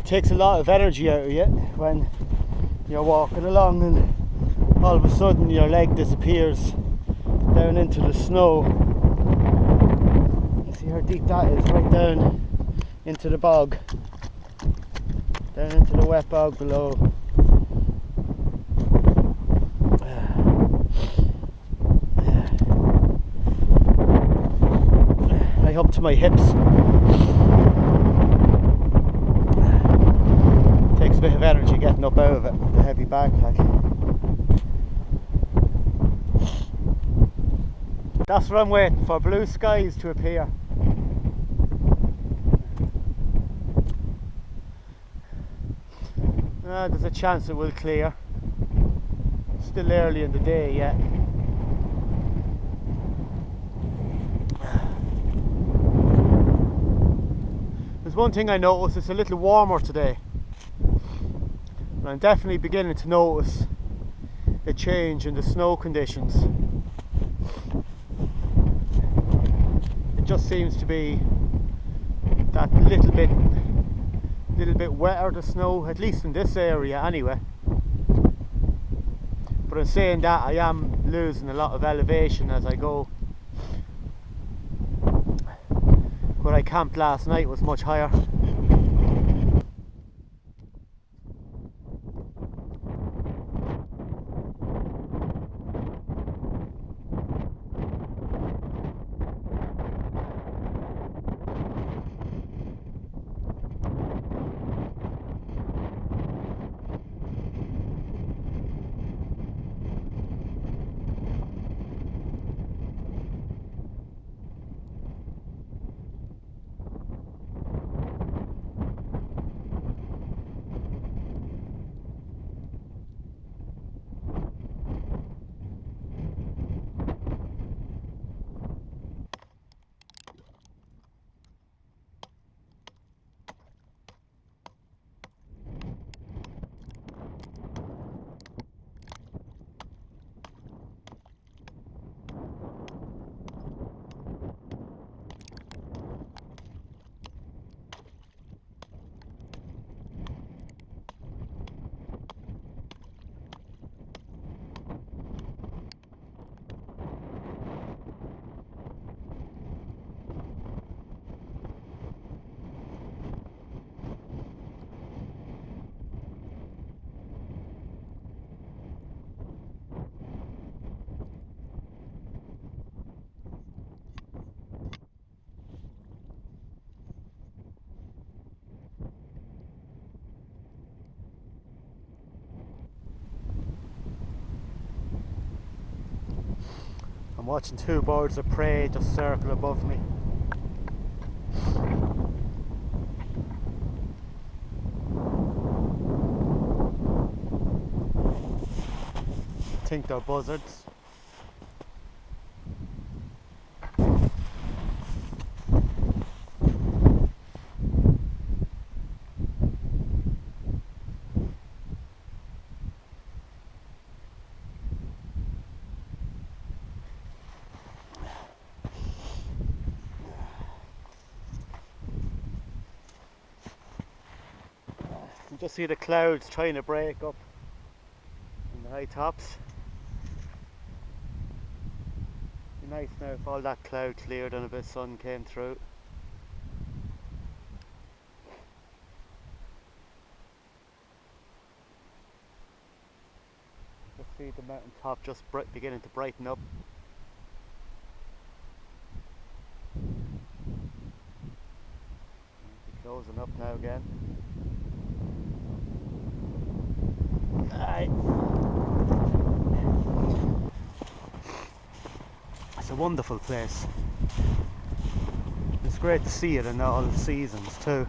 takes a lot of energy out of you when you're walking along and all of a sudden your leg disappears down into the snow. You see how deep that is, right down into the bog, down into the wet bog below. I up to my hips. Takes a bit of energy getting up out of it with the heavy backpack. That's what I'm waiting for, blue skies to appear. There's a chance it will clear. Still early in the day yet. There's one thing I noticed, it's a little warmer today. And I'm definitely beginning to notice a change in the snow conditions. It just seems to be that little bit wetter, the snow, at least in this area anyway. But in saying that, I am losing a lot of elevation as I go. Where I camped last night was much higher. I'm watching two birds of prey just circle above me. I think they're buzzards. You just see the clouds trying to break up in the high tops. It'd be nice now if all that cloud cleared and a bit of sun came through. Just see the mountain top just beginning to brighten up. Closing up now again. It's a wonderful place. It's great to see it in all the seasons too.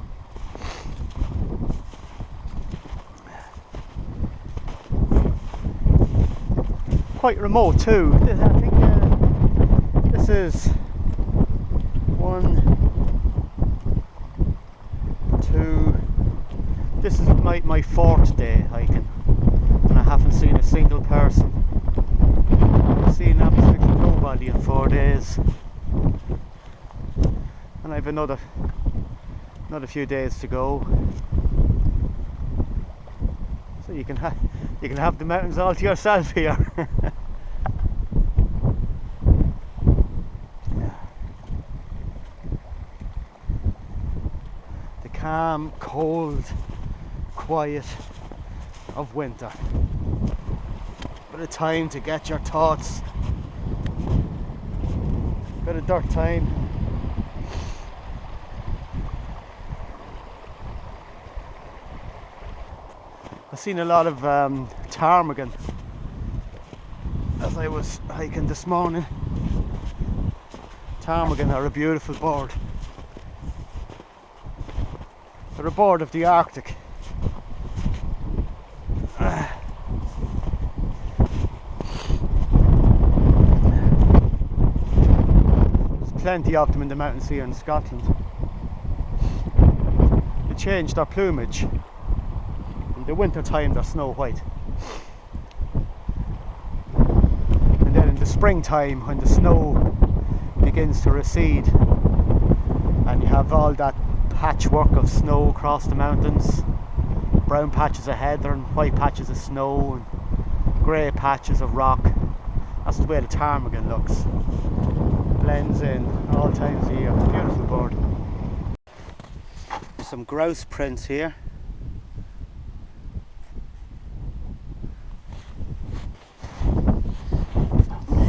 Quite remote too. I think this is 1, 2. This is my 4th day hiking, and I haven't seen a single person. I've seen absolutely nobody in 4 days, and I've another few days to go. So you can have the mountains all to yourself here. The calm, cold, quiet of winter. Bit of time to get your thoughts. Bit of dirt time. I've seen a lot of ptarmigan as I was hiking this morning. Ptarmigan are a beautiful bird. They're a bird of the Arctic. There's plenty of them in the mountains here in Scotland. They change their plumage. In the winter time they're snow white. And then in the springtime, when the snow begins to recede and you have all that patchwork of snow across the mountains, brown patches of heather and white patches of snow and grey patches of rock, that's the way the ptarmigan looks. Blends in all times of year. Beautiful bird. Some grouse prints here.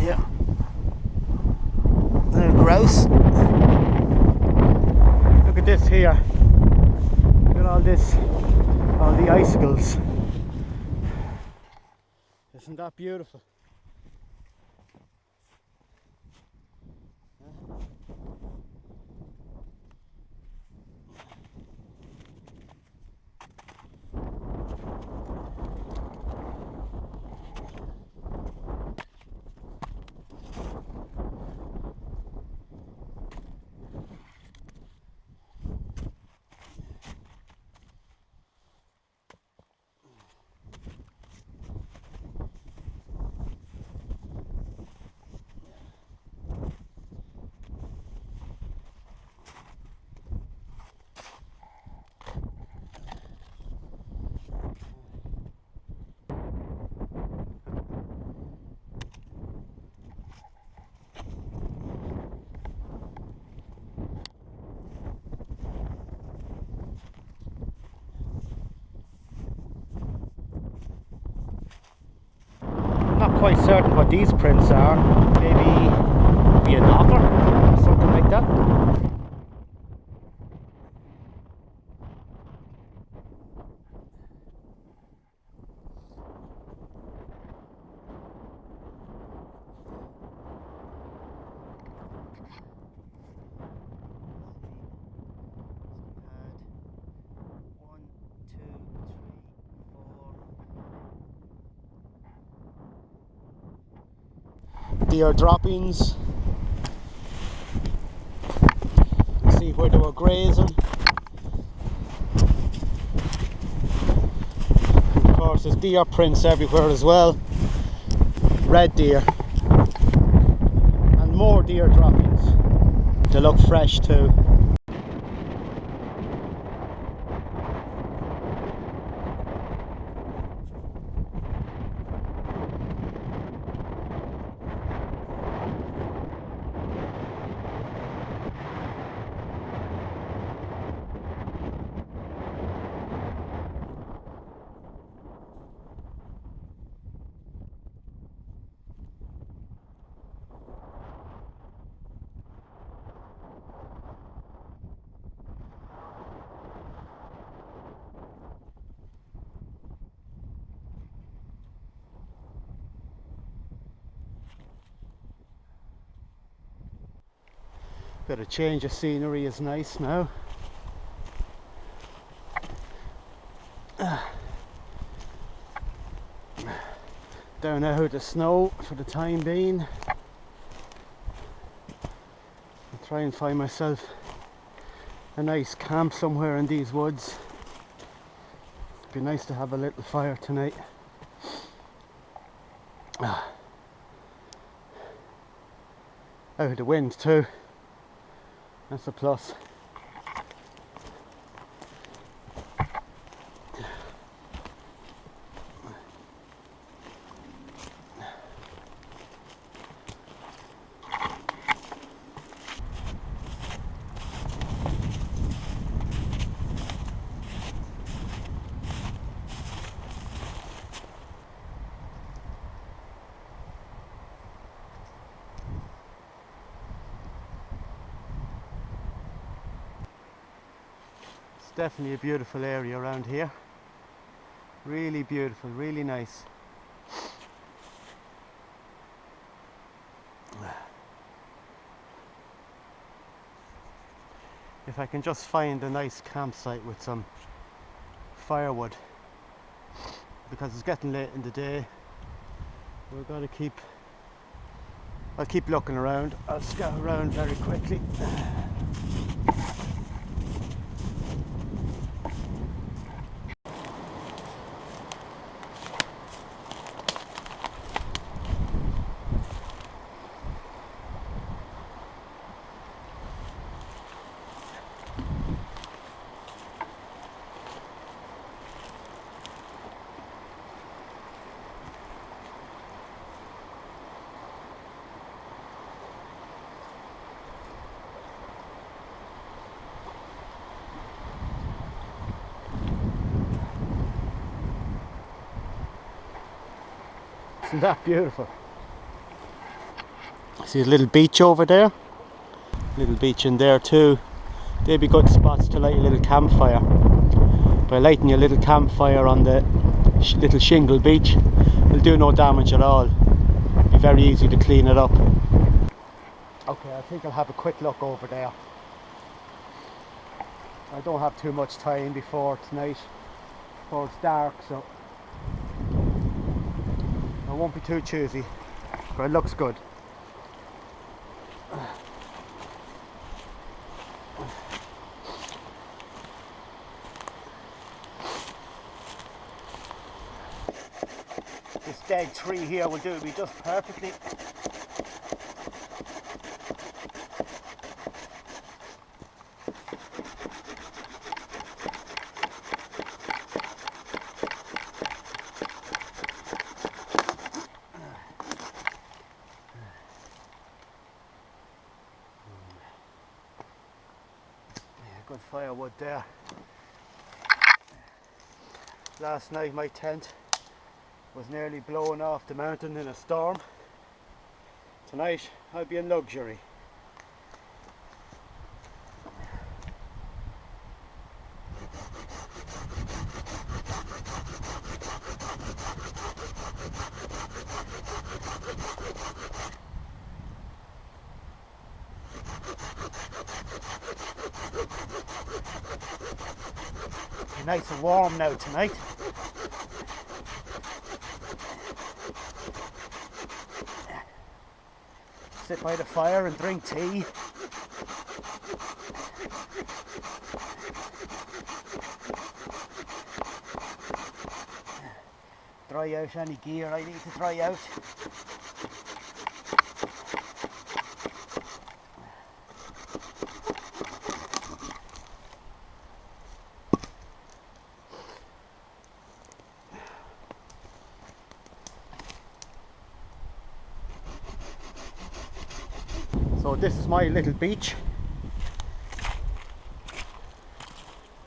Yeah, they're grouse. Look at this here. Look at all this, all the icicles. Isn't that beautiful? Not quite certain what these prints are. Maybe an otter or something like that. Deer droppings. See where they were grazing. Of course there's deer prints everywhere as well. Red deer. And more deer droppings. They look fresh too. Bit of change of scenery is nice now. Down out of the snow for the time being. I'll try and find myself a nice camp somewhere in these woods. It'd be nice to have a little fire tonight. Out of the wind too. That's a plus. definitely a beautiful area around here. Really beautiful, really nice. If I can just find a nice campsite with some firewood, because it's getting late in the day, we're going to keep, I'll keep looking around. I'll scout around very quickly. Isn't that beautiful? See a little beach over there? Little beach in there too. They'd be good spots to light a little campfire. By lighting your little campfire on the little shingle beach, it'll do no damage at all. It'll be very easy to clean it up. Okay, I think I'll have a quick look over there. I don't have too much time before tonight, before it's dark, so I won't be too choosy, but it looks good. This dead tree here will do me just perfectly. Good firewood there. Last night my tent was nearly blown off the mountain in a storm. Tonight I'll be in luxury. Nice and warm now tonight. Sit by the fire and drink tea. Dry out any gear I need to dry out. So this is my little beach.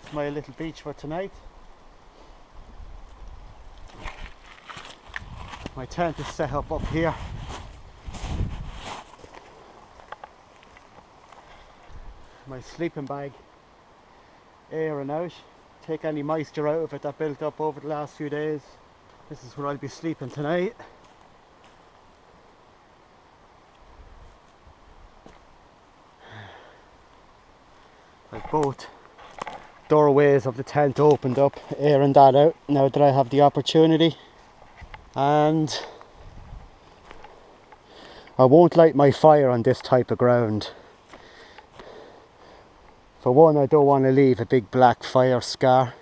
It's my little beach for tonight. My tent is set up here. My sleeping bag, airing out, take any moisture out of it that built up over the last few days. This is where I'll be sleeping tonight. I've both doorways of the tent opened up, airing that out now that I have the opportunity. And I won't light my fire on this type of ground. For one, I don't want to leave a big black fire scar.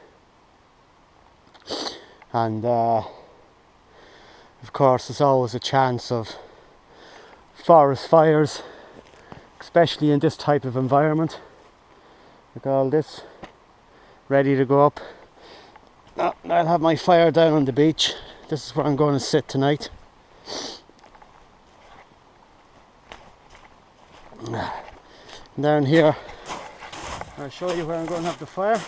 And of course there's always a chance of forest fires, especially in this type of environment. Look at all this ready to go up. I'll have my fire down on the beach. This is where I'm going to sit tonight. Down here, I'll show you where I'm going to have the fire.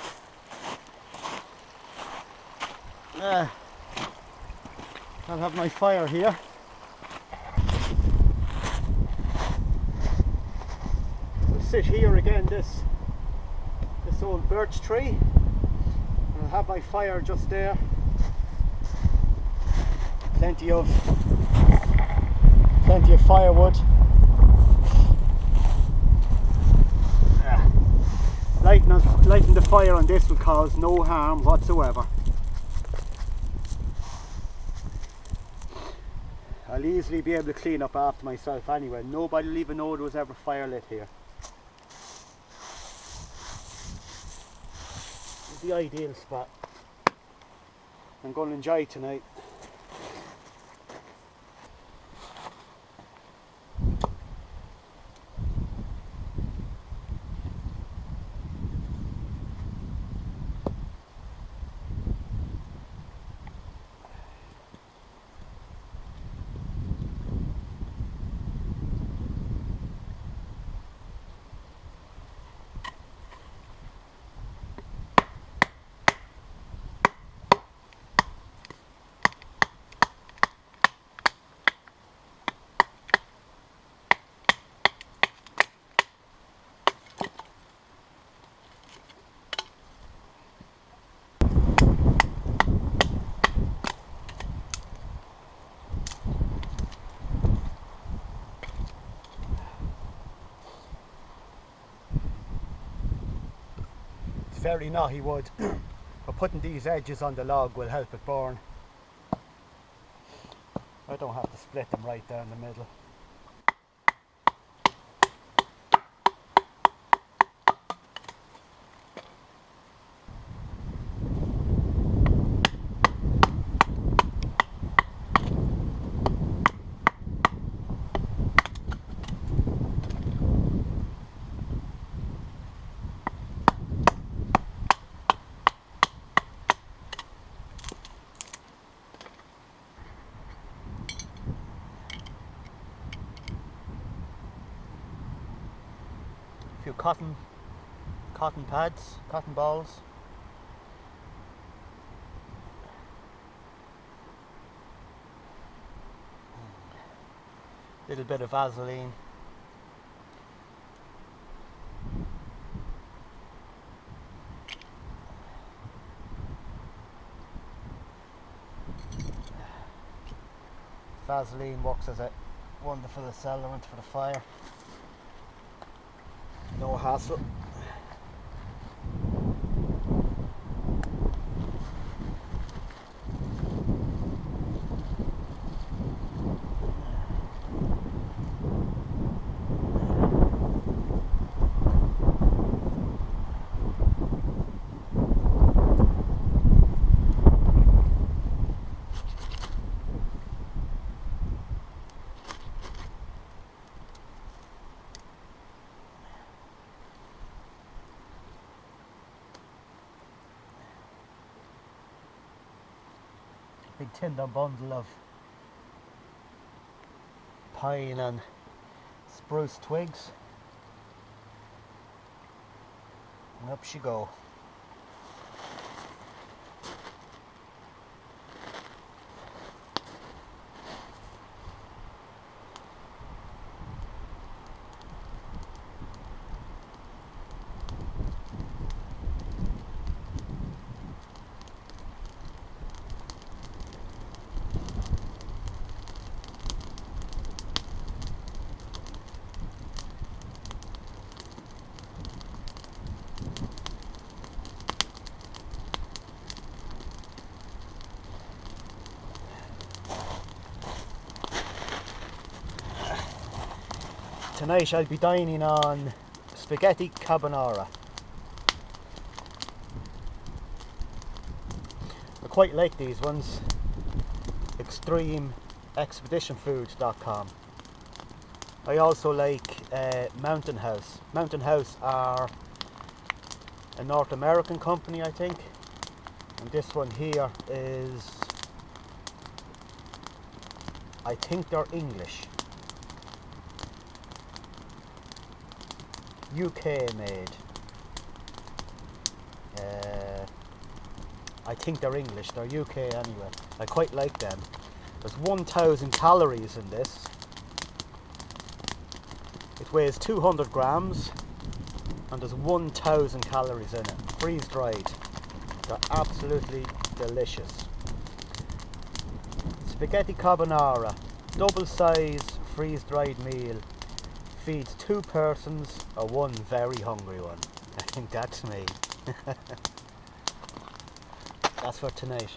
I'll have my fire here. I'll sit here again. This this old birch tree, and I'll have my fire just there. Plenty of firewood. Lighting the fire on this will cause no harm whatsoever. I'll easily be able to clean up after myself anyway. Nobody will even know there was ever fire lit here. It's the ideal spot. I'm going to enjoy tonight. Very knotty wood, but putting these edges on the log will help it burn. I don't have to split them right down the middle. A few cotton pads, cotton balls. Little bit of Vaseline. Vaseline works as a wonderful accelerant for the fire. No hassle. Big tinder bundle of pine and spruce twigs, and up she go. Tonight I'll be dining on spaghetti carbonara. I quite like these ones. ExtremeExpeditionFoods.com. I also like Mountain House. Mountain House are a North American company, I think, and this one here is, I think they're English. UK made. I think they're English, they're UK anyway. I quite like them. There's 1,000 calories in this. It weighs 200 grams and there's 1,000 calories in it, freeze dried. They're absolutely delicious. Spaghetti carbonara, double size freeze dried meal, feeds 2 persons or 1 very hungry one. I think that's me. That's for tonight.